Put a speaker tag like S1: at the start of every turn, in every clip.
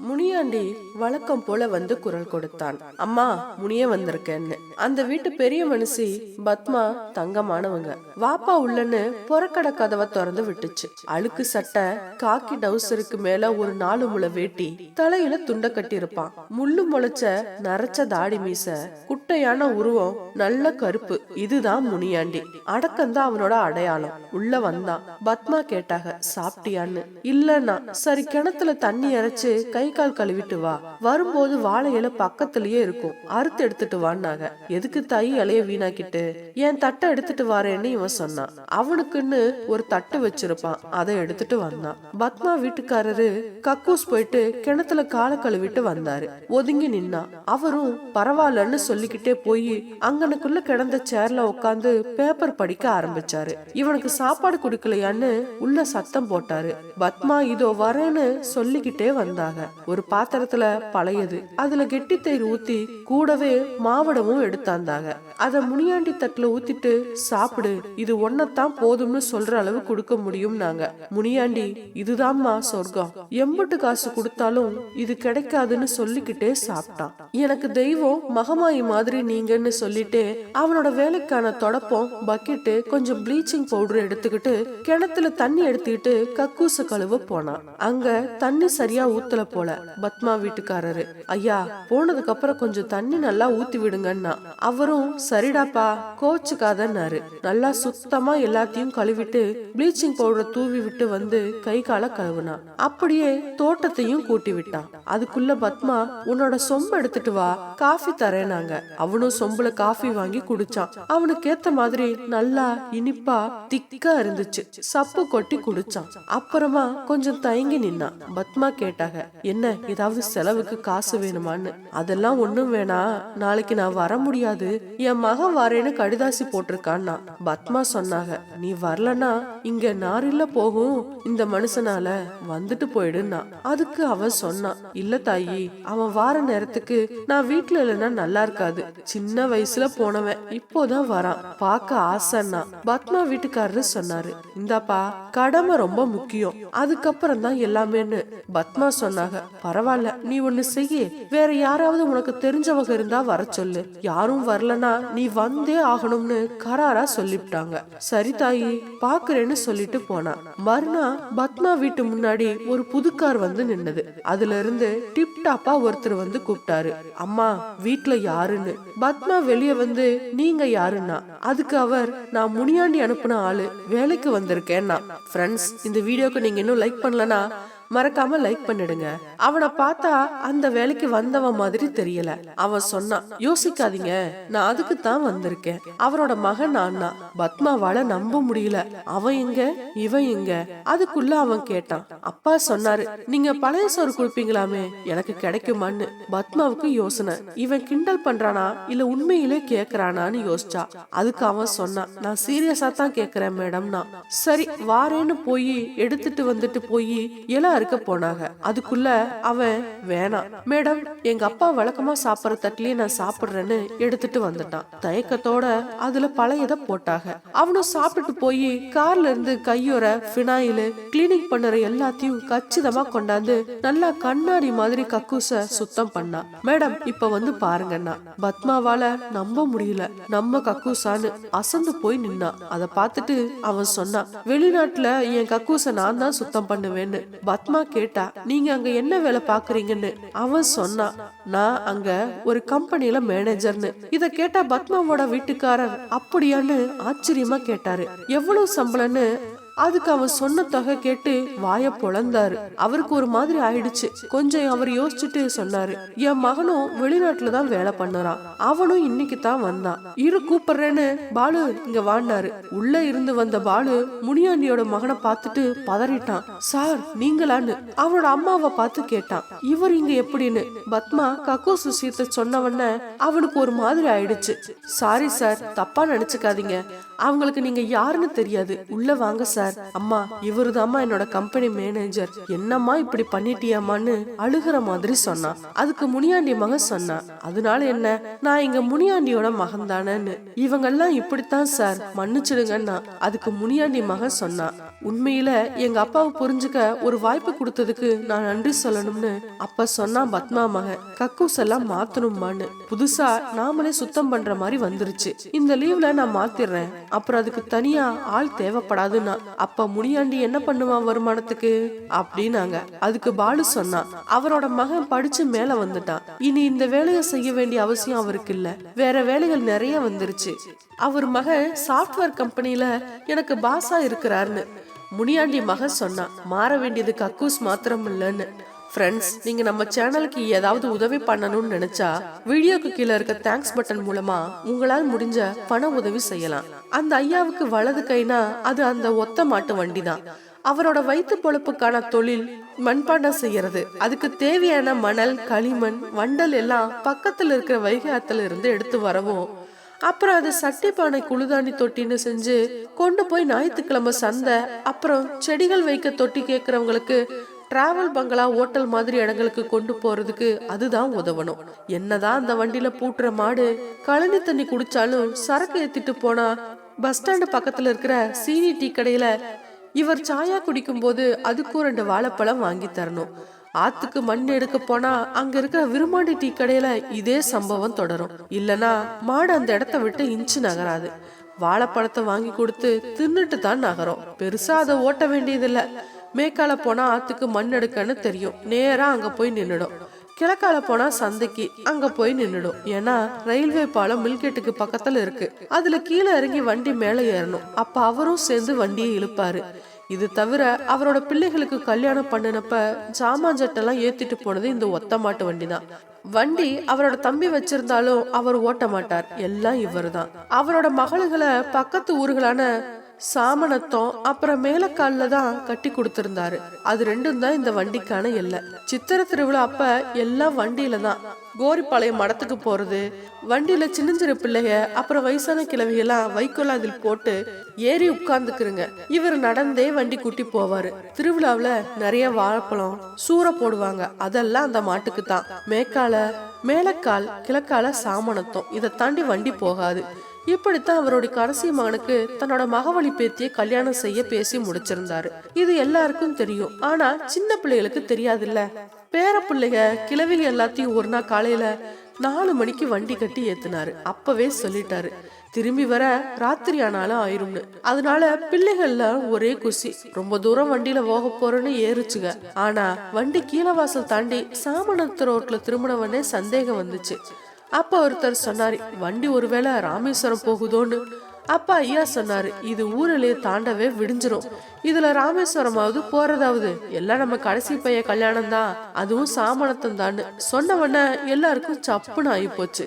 S1: முனியாண்டி வழக்கம் போல வந்து குரல் கொடுத்தான். அம்மா, முனிய வந்திருக்கேன்னு. அந்த வீட்டு பெரிய மனுஷி பத்மா தங்கமானவங்க. வாப்பா உள்ளன்னு புறக்கடை கதவை திறந்து விட்டுச்சு. அழுக்கு சட்டை, காக்கி டவுசருக்கு மேல ஒரு 4 முளை வேட்டி, தலையில துண்டை கட்டி இருப்பான். முள்ளு முளைச்ச நரைச்ச தாடி மீச, குட்டையான உருவம், நல்ல கருப்பு. இதுதான் முனியாண்டி. அடக்கம்தான் அவனோட அடையாளம். உள்ள வந்தான். பத்மா கேட்டாக, சாப்பிட்டியான்னு. இல்லன்னா. சரி, கிணத்துல தண்ணி இறைச்சு கை கால் கழுவிட்டு வா, வரும்போது வாழை இலை பக்கத்திலேயே இருக்கும், அறுத்து எடுத்துட்டு வான்னாங்க. எதுக்கு தாய் இலைய வீணாக்கிட்டு, என் தட்டை எடுத்துட்டு வரேன்னு இவன் சொன்னான். அவனுக்குன்னு ஒரு தட்டு வச்சிருப்பான், அதை எடுத்துட்டு வந்தான். பத்மா வீட்டுக்காரரு கக்கூஸ் போயிட்டு கிணத்துல காலை கழுவிட்டு வந்தாரு. ஒதுங்கி நின்னா. அவரும் பரவாயில்லன்னு சொல்லிக்கிட்டே போய் அங்கனுக்குள்ள கிடந்த சேர்ல உட்காந்து பேப்பர் படிக்க ஆரம்பிச்சாரு. இவனுக்கு சாப்பாடு குடுக்கலையான்னு உள்ள சத்தம் போட்டாரு. பத்மா இதோ வரேன்னு சொல்லிக்கிட்டே வந்தாங்க. ஒரு பாத்திரத்துல பழையது, அதுல கெட்டி தயிர் ஊத்தி கூடவே மாவடமும் எடுத்தாந்தாங்க. அத முனியாண்டி தட்டுல ஊத்திட்டு, சாப்பிடு, இது ஒன்னதான் போதும்னு சொல்ற அளவு கொடுக்க முடியும் நாங்க. முனியாண்டி, இதுதான்மா சொர்க்கம், எம்பட்டு காசு கொடுத்தாலும் இது கிடைக்காதுன்னு சொல்லிக்கிட்டே சாப்பிட்டான். எனக்கு தெய்வம் மகமாயி மாதிரி நீங்கன்னு சொல்லிட்டு அவனோட வேலைக்கான தொடப்பம், பக்கெட்டு, கொஞ்சம் ப்ளீச்சிங் பவுடர் எடுத்துக்கிட்டு கிணத்துல தண்ணி எடுத்துக்கிட்டு கக்கூச கழுவ போனான். அங்க தண்ணி சரியா ஊத்தல போல. பத்மா வீட்டுக்காரரு, ஐயா, போனதுக்கு அப்புறம் கொஞ்சம் தண்ணி நல்லா ஊத்தி விடுங்கன்னா. அவரும் சரிடாப்பா, கோச்சுக்காதன்னாரு. நல்லா சுத்தமா எல்லாத்தையும் கழுவிட்டு ப்ளீச்சிங் பவுடர் தூவி விட்டு வந்து கை கால கழுவுனா. அப்படியே தோட்டத்தையும் கூட்டி விட்டான். அதுக்குள்ள பத்மா, உன்னோட சொம்பு எடுத்துட்டு வா, காஃபி தரேனாங்க. அவனும் சொம்புல காஃபி வாங்கி குடிச்சான். அவனுக்கு ஏத்த மாதிரி நல்லா இனிப்பா திக்கா இருந்துச்சு. சப்பு கொட்டி குடிச்சான். அப்புறமா கொஞ்சம் தயங்கி நின்னான். பத்மா கேட்டாங்க, என்ன, ஏதாவது செலவுக்கு காசு வேணுமான்னு. அதெல்லாம் ஒண்ணும் வேணாம், நாளைக்கு நான் வர முடியாது, என் மகன் வரேன்னு கடிதாசி போட்டிருக்கான்னா. பத்மா சொன்னாங்க, நீ வரலன்னா இங்க நாரில்ல போகும், இந்த மனுஷனால, வந்துட்டு போயிடுன்னா. அதுக்கு அவன் சொன்னான், இல்ல தாயி, அவன் வார நேரத்துக்கு நான் வீட்டுல இல்லைன்னா நல்லா இருக்காது, சின்ன வயசுல போனவன், இப்போதான் வரான், பார்க்க ஆசைன்னா. பத்மா வீட்டுக்காரரு சொன்னாரு, இந்தாப்பா, கடமை ரொம்ப முக்கியம், அதுக்கப்புறம் தான் எல்லாமேன்னு. பத்மா சொன்னாங்க, பரவாயில்ல, நீ ஒண்ணு செய்ய, வேற யாராவது உனக்கு தெரிஞ்சவங்க இருந்தா வர சொல்லு, யாரும் வரலனா நீ வந்தே ஆகணும்னு கராரா சொல்லிவிட்டாங்க. சரி தாயி, பாக்குறேன்னு சொல்லிட்டு போனா. மறுநாள் பத்மா வீட்டு முன்னாடி ஒரு புது கார் வந்து நின்னது. அதுல இருந்து டிப் டாப்பா ஒருத்தர் வந்து கூப்பிட்டாரு, அம்மா, வீட்டுல யாருன்னு. பத்மா வெளியே வந்து, நீங்க யாருன்னா. அதுக்கு அவர், நான் முனியாண்டி அனுப்புன ஆளு, வேலைக்கு வந்திருக்கேன்னா. ஃப்ரெண்ட்ஸ், இந்த வீடியோக்கு நீங்க இன்னும் லைக் பண்ணலனா மறக்காம லைக் பண்ணிடுங்க. அவனை பார்த்தா அந்த வேலைக்கு வந்தவன் மாதிரி தெரியல. அவன் சொன்னான், யோசிக்காதீங்க, நான் அதுக்கு தான் வந்திருக்கேன், அவரோட மகன் நான் தான். பத்மாவால நம்ப முடியல, அவன் எங்க, இவன் எங்க. அதுக்குள்ள அவன் கேட்டான். அப்பா சொன்னாரு, நீங்க பழைய சோறு கொடுப்பீங்களாமே, எனக்கு கிடைக்குமான்னு. பத்மாவுக்கு யோசனை, இவன் கிண்டல் பண்றானா இல்ல உண்மையிலே கேக்குறானான்னு யோசிச்சா. அதுக்கு அவன் சொன்னான், நான் சீரியஸா தான் கேக்குறேன் மேடம்னா. சரி வாரேன்னு போய் எடுத்துட்டு வந்துட்டு போய் எல்லாம் இருக்க போனாங்க. அதுக்குள்ள அவன், வேணாம் மேடம், எங்க அப்பா வழக்கமா சாப்பிடுற தட்டிலேயே நான் சாப்பிடுறேன்னு எடுத்துட்டு வந்துட்டான். தயக்கத்தோட அதுல பழையத போட்டாங்க. அவனும் சாப்பிட்டு போய் கார்ல இருந்து கையோர பினாயில் கிளீனிங் பண்ணுற எல்லாத்தையும் கச்சிதமா கொண்டாந்து நல்லா கண்ணாடி மாதிரி கக்கூச சுத்தம் பண்ணா. மேடம், இப்ப வந்து பாருங்கன்னா. பத்மாவால நம்ப முடியல, நம்ம கக்கூசான்னு அசந்து போய் நின்னா. அத பார்த்துட்டு அவன் சொன்னான், வெளிநாட்டுல என் கக்கூச நான் தான் சுத்தம் பண்ணுவேன்னு. பத்மா கேட்டா, நீங்க அங்க என்ன வேலை பாக்குறீங்கன்னு. அவன் சொன்னான், நான் அங்க ஒரு கம்பெனில மேனேஜர்னு. இத கேட்டா பத்மாவோட வீட்டுக்காரர் அப்படியான்னு ஆச்சரியமா கேட்டாரு. எவ்வளவு சம்பளம்னு. அதுக்கு அவன் சொன்ன தொகை கேட்டு வாய பொளந்தாரு. அவருக்கு ஒரு மாதிரி ஆயிடுச்சு. கொஞ்சம் அவர் யோசிச்சுட்டு சொன்னாரு, என் மகனும் வெளிநாட்டுலதான் வேலை பண்ணுறான், அவனும் இன்னைக்கு தான் வந்தான், இரு கூப்பிடுறேன்னு பாலு இங்க வாண்டாரு. உள்ள இருந்து வந்த பாலு முனியாண்டியோட மகனை பார்த்துட்டு பதறிட்டான். சார், நீங்களான்னு அவனோட அம்மாவை பார்த்து கேட்டான், இவர் இங்க எப்படின்னு. பத்மா கக்கூஸ் விஷயத்த சொன்னவன அவனுக்கு ஒரு மாதிரி ஆயிடுச்சு. சாரி சார், தப்பா நினைச்சுக்காதீங்க, அவங்களுக்கு நீங்க யாருன்னு தெரியாது, உள்ள வாங்க சார் சார், அம்மா இவருதாம்மா என்னோட கம்பெனி மேனேஜர், என்னம்மா இப்படி பண்ணிட்டியாமான்னு அழுகிற மாதிரி சொன்னா. அதுக்கு முனியாண்டி மகன் சொன்னா, அதனால என்ன, நான் இங்க முனியாண்டியோட மகன் தானேன்னு. இவங்கெல்லாம் இப்படித்தான் சார், மன்னிச்சிடுங்கன்னா. அதுக்கு முனியாண்டி மகன் சொன்னா, உண்மையில எங்க அப்பாவை புரிஞ்சுக்க ஒரு வாய்ப்பு கொடுத்ததுக்கு நான் நன்றி சொல்லணும்னு அப்ப சொன்னா பத்மா மகன். கக்கூஸ் எல்லாம் மாத்தணுமான்னு புதுசா நாமளே சுத்தம் பண்ற மாதிரி வந்துருச்சு. இந்த லீவ்ல நான் மாத்திடுறேன், அப்புறம் அதுக்கு தனியா ஆள் தேவைப்படாதுன்னா. அப்ப முனியாண்டி என்ன பண்ணுவான் வருமானத்துக்கு அப்படின்னாங்க. அதுக்கு பாலு சொன்னா, அவரோட மகன் படிச்சு மேல வந்துட்டான், இனி இந்த வேலையை செய்ய வேண்டிய அவசியம் அவருக்கு இல்ல, வேற வேலைகள் நிறைய வந்துருச்சு. அவர் மகன் சாப்ட்வேர் கம்பெனில எனக்கு பாஸா இருக்கிறாருன்னு முனியாண்டி மகன் சொன்னா. மாற வேண்டியது கக்கூஸ் மாத்திரம் இல்லன்னு. ஃப்ரெண்ட்ஸ், நீங்க நம்ம சேனலுக்கு ஏதாவது உதவி பண்ணணும்னு நினைச்சா வீடியோக்கு கீழே இருக்க தேங்க்ஸ் பட்டன் மூலமா உங்களால் முடிஞ்ச பண உதவி செய்யலாம். அந்த ஐயாவுக்கு வலது கைனா அது அந்த ஒத்த மாட்டு வண்டி தான். அவரோட வயிற்று பொழப்புக்கான தொழில் மண்பாண்டம் செய்யறது. அதுக்கு தேவையான மணல், களிமண், வண்டல் எல்லாம் பக்கத்துல இருக்கிற வைகை ஆத்துல இருந்து எடுத்து வரவும், அப்புறம் அது சட்டி பானை குளுதானி தொட்டின்னு செஞ்சு கொண்டு போய் ஞாயிற்றுக்கிழமை சந்தை, அப்புறம் செடிகள் வைக்க தொட்டி கேட்கறவங்களுக்கு டிராவல் பங்களா, ஓட்டல் மாதிரி இடங்களுக்கு கொண்டு போறதுக்கு அதுதான் உதவணும். என்னதான் அந்த வண்டியில பூட்டுற மாடு கழனி தண்ணி குடிச்சாலும் சரக்கு ஏத்திட்டு போனா பஸ் ஸ்டாண்டு பக்கத்துல இருக்கிற சீனி டீ கடையில இவர் சாயா குடிக்கும் போது அதுக்கும் 2 வாழைப்பழம் வாங்கி தரணும். ஆத்துக்கு மண் எடுக்க போனா அங்க இருக்கிற விருமாண்டி டீ கடையில இதே சம்பவம் தொடரும். இல்லனா மாடு அந்த இடத்த விட்டு இன்ச்சு நகராது. வாழைப்பழத்தை வாங்கி கொடுத்து தின்னுட்டு தான் நகரும். பெருசா அதை ஓட்ட வேண்டியதில்ல. மேற்கால போனா ஆத்துக்கு மண் எடுக்கன்னு தெரியும், நேரா அங்க போய் நின்னுடும். கிழக்கால போனா சந்தைக்கு, அங்க போய் நின்னுடும். ஏன்னா ரயில்வே பாலம் மில்கேட்டுக்கு பக்கத்துல இருக்கு. அதுல கீழே இறங்கி வண்டி மேல ஏறணும். அப்ப அவரும் சேர்ந்து வண்டியை இழுப்பாரு. இது தவிர அவரோட பிள்ளைகளுக்கு கல்யாணம் பண்ணினப்ப ஜாமான் ஜட்டெல்லாம் ஏத்திட்டு போனது இந்த ஒத்த மாட்டு வண்டி தான். வண்டி அவரோட தம்பி வச்சிருந்தாலும் அவர் ஓட்ட மாட்டார், எல்லாம் இவர் தான். அவரோட மகளுகளை பக்கத்து ஊர்களான சாமணத்தம் அப்புறம் மேலக்கால்ல தான் கட்டி கொடுத்திருந்தாரு. அது 2 தான் இந்த வண்டிக்கான எல்லை. சித்திரை திருவிழா அப்ப எல்லாம் வண்டியில தான். கோரிப்பாளையம் மடத்துக்கு போறது, வண்டியில சின்னஞ்சிறு பிள்ளைக அப்புறம் வயசான கிழவியெல்லாம் வைக்கோல அதில் போட்டு ஏறி உட்கார்ந்துக்குருங்க. இவர் நடந்தே வண்டி கூட்டி போவாரு. திருவிழாவில நிறைய வாழைப்பழம் சூற போடுவாங்க, அதெல்லாம் அந்த மாட்டுக்கு தான். மேலக்கால், கிழக்கால சாமணத்தம், இதை தாண்டி வண்டி போகாது. இப்படித்தான் அவருடைய கடைசி மகனுக்கு தன்னோட மகவழி பேத்திய கல்யாணம் செய்ய பேசி முடிச்சிருந்தாரு. இது எல்லாருக்கும் தெரியும், ஆனா சின்ன பிள்ளைகளுக்கு தெரியாதுல்ல. பேர பிள்ளைக கிழவிக எல்லாத்தையும் ஒரு நாள் காலையில 4 மணிக்கு வண்டி கட்டி ஏத்துனாரு. அப்பவே சொல்லிட்டாரு, திரும்பி வர ராத்திரி ஆனாலும் ஆயிரும்னு. அதனால பிள்ளைகள்ல ஒரே குசி. ரொம்ப தூரம் வண்டியில போக போறேன்னு ஏறுச்சுங்க. ஆனா வண்டி கீழவாசல் தாண்டி சாமணத்து ரோட்ல திரும்பினவனே சந்தேகம் வந்துச்சு. அப்ப ஒருத்தர் சொன்னாரு, வண்டி ஒருவேளை ராமேஸ்வரம் போகுதோன்னு. அப்ப ஐயா சொன்னாரு, இது ஊரிலே தாண்டவே விடிஞ்சிரும், இதுல ராமேஸ்வரமாவது போறதாவது எல்லாம் நம்ம கடைசி பைய கல்யாணம் தான், அதுவும் சாமணத்தம் தான் சொன்னவன எல்லாருக்கும் சப்புன்னு ஆகி போச்சு.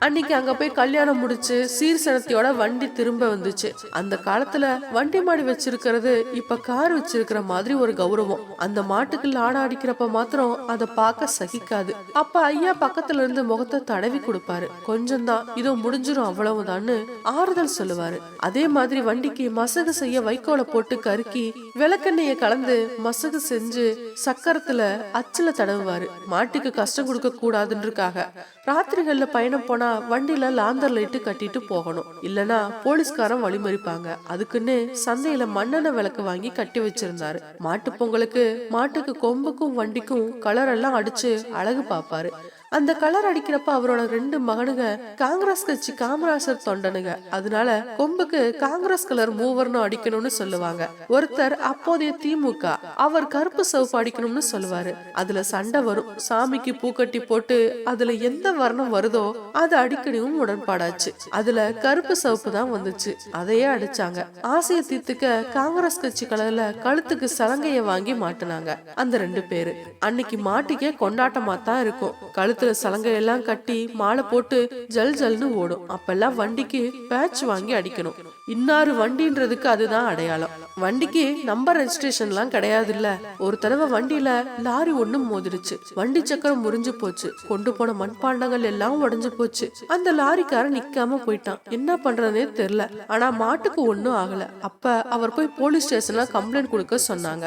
S1: அன்னைக்கு அங்க போய் கல்யாணம் முடிச்சு சீர்சனத்தையோட வண்டி திரும்ப வந்துச்சு. அந்த காலத்துல வண்டி மாடி வச்சிருக்கிறது இப்ப கார் வச்சிருக்கிற மாதிரி ஒரு கௌரவம். அந்த மாட்டுக்கு லாட அடிக்கிறப்ப மாத்திரம் அதை பார்க்க சகிக்காது. அப்ப ஐயா பக்கத்துல இருந்து முகத்தை தடவி கொடுப்பாரு. கொஞ்சம் தான், இதோ முடிஞ்சிரும் அவ்வளவுதான்னு ஆறுதல் சொல்லுவாரு. அதே மாதிரி வண்டிக்கு மசகு செய்ய வைக்கோல போட்டு கருக்கி விளக்கெண்ணெய கலந்து மசகு செஞ்சு சக்கரத்துல அச்சுல தடவுவாரு. மாட்டுக்கு கஷ்டம் கொடுக்க கூடாதுன்றதுக்காக. ராத்திரிகள்ல பயணம் போனா வண்டியில லாந்தர் லைட்டு கட்டிட்டு போகணும், இல்லனா போலீஸ்காரன் வழிமறிப்பாங்க. அதுக்குன்னு சந்தையில மண்ணெண்ணெய் விளக்கு வாங்கி கட்டி வச்சிருந்தாரு. மாட்டு பொங்கலுக்கு மாட்டுக்கு கொம்புக்கும் வண்டிக்கும் கலர் எல்லாம் அடிச்சு அழகு பாப்பாரு. அந்த கலர் அடிக்கிறப்ப அவரோட 2 மகனுங்க காங்கிரஸ் கட்சி காமராசர் தொண்டனுங்க. அதனால கொம்புக்கு காங்கிரஸ் கலர் மூவர்னு அடிக்கணும்னு சொல்லுவாங்க. ஒருத்தர் அப்போதைய திமுக, அவர் கருப்பு சிவப்பு அடிக்கணும்னு சொல்லுவாரு. அதுல சண்டை வரும். சாமிக்கு பூக்கட்டி போட்டு அதுல எந்த வர்ணம் வருதோ அது அடிக்கணும் உடன்பாடாச்சு. அதுல கருப்பு சிவப்பு தான் வந்துச்சு, அதையே அடிச்சாங்க. ஆசைய தீர்த்துக்க காங்கிரஸ் கட்சி கலர்ல கழுத்துக்கு சலங்கைய வாங்கி மாட்டினாங்க அந்த 2 பேரு. அன்னைக்கு மாட்டுக்கே கொண்டாட்டமா தான் இருக்கும். கழுத்துல சலங்கையெல்லாம் கட்டி மாலை போட்டு ஜல் ஜல்னு ஓடும். அப்பெல்லாம் வண்டிக்கு பேட்ச் வாங்கி அடிக்கணும். இன்னாரு வண்டின்றதுக்கு அதுதான் அடையாளம். வண்டிக்கு நம்பர் ரெஜிஸ்ட்ரேஷன்லாம் கிடையாது இல்ல. ஒரு தடவை வண்டியில லாரி ஒண்ணு மோதிருச்சு. வண்டி சக்கரம் முறிஞ்சு போச்சு. கொண்டு போன மண்பாண்டங்கள் எல்லாம் உடைஞ்சு போச்சு. அந்த லாரிக்காரன் நிக்காம போயிட்டான். என்ன பண்றதுனே தெரியல. ஆனா மாட்டுக்கு ஒண்ணும் ஆகல. அப்ப அவர் போய் போலீஸ் ஸ்டேஷன்ல கம்ப்ளைண்ட் கொடுக்க சொன்னாங்க.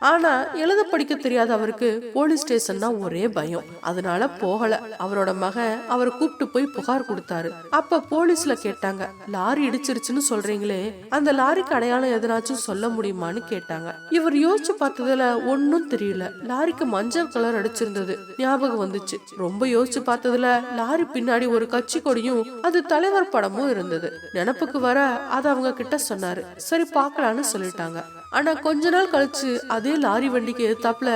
S1: ஆனா எழுத படிக்க தெரியாத அவருக்கு போலீஸ் ஸ்டேஷன்னா ஒரே பயம். அதனால போகல. அவரோட மகன் அவரை கூப்பிட்டு போய் புகார் கொடுத்தாரு. அப்ப போலீஸ்ல கேட்டாங்க, லாரி இடிச்சிருச்சுன்னு சொல்றீங்களே, அந்த லாரிக்கு அடையாளம் எதனாச்சும் சொல்ல முடியுமான்னு கேட்டாங்க. இவர் யோசிச்சு பார்த்ததுல ஒன்னும் தெரியல. லாரிக்கு மஞ்சள் கலர் அடிச்சிருந்தது ஞாபகம் வந்துச்சு. ரொம்ப யோசிச்சு பார்த்ததுல லாரி பின்னாடி ஒரு கட்சி கொடியும் அது தலைவர் படமும் இருந்தது. நினப்புக்கு வர அதை அவங்க கிட்ட சொன்னாரு. சரி பார்க்கலான்னு சொல்லிட்டாங்க. ஆனா கொஞ்ச நாள் கழிச்சு அதே லாரி வண்டிக்கு எதிர்த்தாப்புல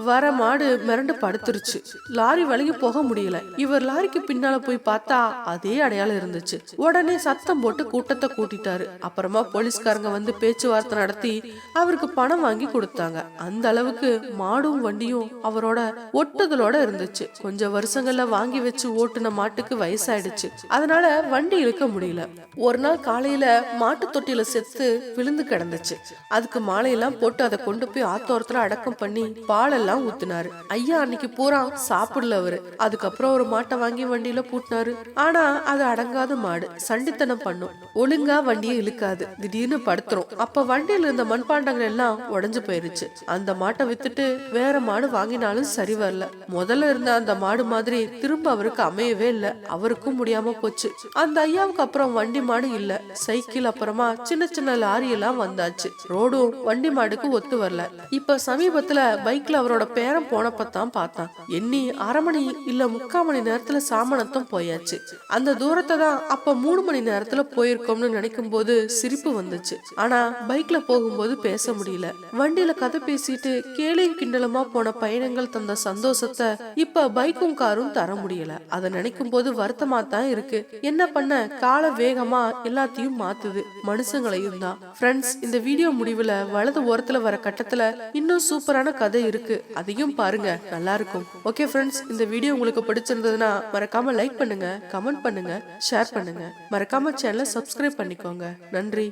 S1: வர மாடு மிரண்டு படுத்துருச்சு. லாரி விலகி போக முடியல. இவர் லாரிக்கு பின்னால போய் பார்த்தா அதே அடையாளம் இருந்துச்சு. உடனே சத்தம் போட்டு கூட்டத்தை கூட்டிட்டாரு. அப்புறமா போலீஸ்காரங்க வந்து பேச்சுவார்த்தை நடத்தி அவருக்கு பணம் வாங்கி கொடுத்தாங்க. அந்த அளவுக்கு மாடும் வண்டியும் அவரோட ஒட்டுதலோட இருந்துச்சு. கொஞ்சம் வருஷங்கள்ல வாங்கி வச்சு ஓட்டுன மாட்டுக்கு வயசாயிடுச்சு. அதனால வண்டி இழுக்க முடியல. ஒரு நாள் காலையில மாட்டு தொட்டியில செத்து விழுந்து கிடந்துச்சு. அதுக்கு மாலையெல்லாம் போட்டு அதை கொண்டு போய் ஆத்தோரத்துல அடக்கம் பண்ணி பாலெல்லாம் ஊத்துனாரு. ஐயா அன்னைக்கு பூரா சாப்பிடல அவரு. அதுக்கப்புறம் ஒரு மாட்டை வாங்கி வண்டியில பூட்டினாரு. ஆனா அது அடங்காத மாடு, சண்டித்தனம் பண்ணும். ஒழுங்கா வண்டியை இழுக்காது, திடீர்னு படுத்துரும். அப்ப வண்டியில இருந்த மண்பாண்டங்கள் எல்லாம் உடைஞ்சு போயிருச்சு. அந்த மாட்டை வித்துட்டு வேற மாடு வாங்கினாலும் சரி வரல. முதல்ல இருந்த அந்த மாடு மாதிரி திரும்ப அவருக்கு அமையவே இல்ல. அவருக்கும் முடியாம போச்சு. அந்த ஐயாவுக்கு அப்புறம் வண்டி மாடு இல்ல. சைக்கிள் அப்புறமா சின்ன சின்ன லாரி எல்லாம் வந்தாச்சு. ரோடும் வண்டி மாடுக்கு ஒத்து வரல. இப்ப சமீபத்துல பைக்ல அவரோட பேரன் போனப்பதான் பார்த்தான். எண்ணி அரை மணி இல்ல 3/4 மணி நேரத்துல சாமணத்தம் போயாச்சு. அந்த தூரத்தை தான் அப்ப 3 மணி நேரத்துல போயிருக்கோம்னு நினைக்கும் போது சிரிப்பு வந்துச்சு. ஆனா பைக்ல போகும்போது பேச முடியல. வண்டியில கதை பேசிட்டு கேலியும் கிண்டலுமா போன பயணங்கள் தந்த சந்தோஷத்தை இப்ப பைக்கும் காரும் தர முடியல. அதை நினைக்கும் போது வருத்தமா தான் இருக்கு. என்ன பண்ண, கால வேகமா எல்லாத்தையும் மாத்துது, மனுஷங்களையும் தான். ஃப்ரெண்ட்ஸ், இந்த வீடியோ முடிவுல வலது ஓரத்துல வர கட்டத்துல இன்னும் சூப்பரான கதை இருக்கு. அதையும் பாருங்க, நல்லா இருக்கும். ஓகே ஃப்ரெண்ட்ஸ், இந்த வீடியோ உங்களுக்கு பிடிச்சிருந்ததுன்னா மறக்காம லைக் பண்ணுங்க, கமெண்ட் பண்ணுங்க, ஷேர் பண்ணுங்க. மறக்காம சேனலை சப்ஸ்கிரைப் பண்ணிக்கோங்க. நன்றி.